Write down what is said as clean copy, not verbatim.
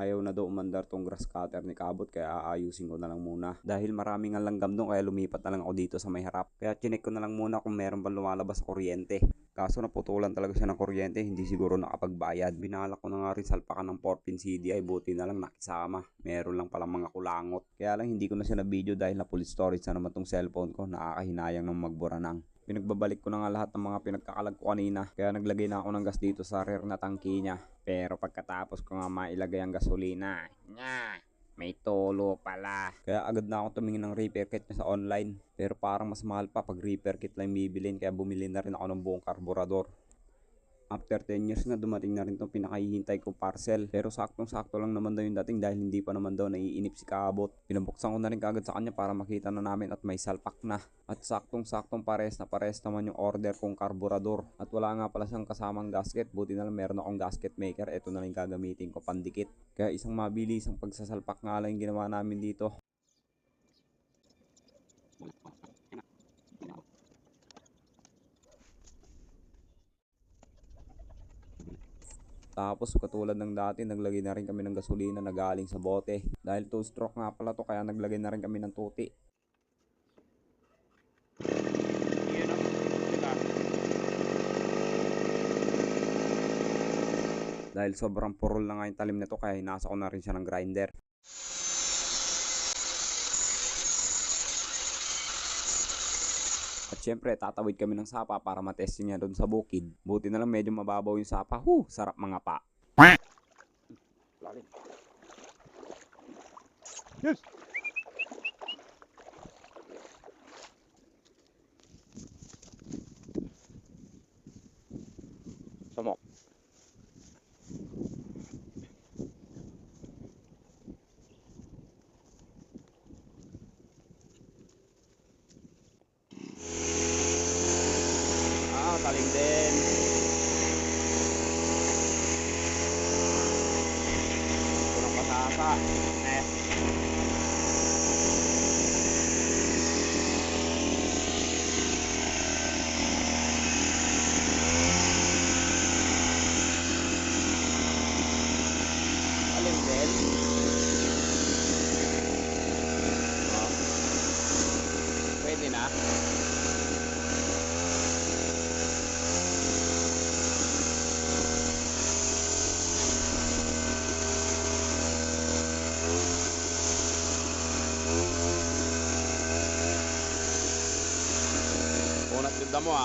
Ayaw na daw umandar tong grass cutter ni Kabot kaya aayusin ko na lang muna. Dahil maraming ang langgam doon kaya lumipat na lang ako dito sa may harap. Kaya chinek ko na lang muna kung meron bang lumalabas sa kuryente. Kaso naputulan talaga siya ng kuryente, hindi siguro nakapagbayad. Binalak ko na nga rin salpakan ng 4-pin CDI, buti na lang nakisama. Meron lang palang mga kulangot. Kaya lang hindi ko na siya na video dahil na full storage na naman tong cellphone ko, nakakahinayang ng magbura nang. Pinagbabalik ko na nga lahat ng mga pinagkakalag ko kanina. Kaya naglagay na ako ng gas dito sa rear na tangki niya. Pero pagkatapos ko nga mailagay ang gasolina, may tolo pala. Kaya agad na ako tumingin ng repair kit niya sa online. Pero parang mas mahal pa pag repair kit lang bibilin. Kaya bumili na rin ako ng buong karburador. After 10 years na dumating na rin itong pinakahihintay kong parcel. Pero saktong-sakto lang naman daw yung dating dahil hindi pa naman daw naiinip si Kabot. Pinabuksan ko na rin kagad sa kanya para makita na namin at may salpak na. At saktong-saktong pares naman yung order kong karburador. At wala nga pala siyang kasamang gasket. Buti na lang meron akong gasket maker. Ito na lang gagamitin ko pandikit. Kaya isang mabilis ang pagsasalpak nga lang yung ginawa namin dito. Tapos katulad ng dati, naglagay na rin kami ng gasolina na galing sa bote. Dahil 2-stroke nga pala to, kaya naglagay na rin kami ng tuti. Dahil sobrang purol na nga yung talim nito, kaya hinasa ko na rin siya ng grinder. At syempre, tatawid kami ng sapa para matesting niya doon sa bukid. Buti na lang medyo mababaw yung sapa. Sarap mga pa. Lalim. Yes! Samok. Talim din. Kurang pasasa. Talim din. Pwede na. Unat ganda mo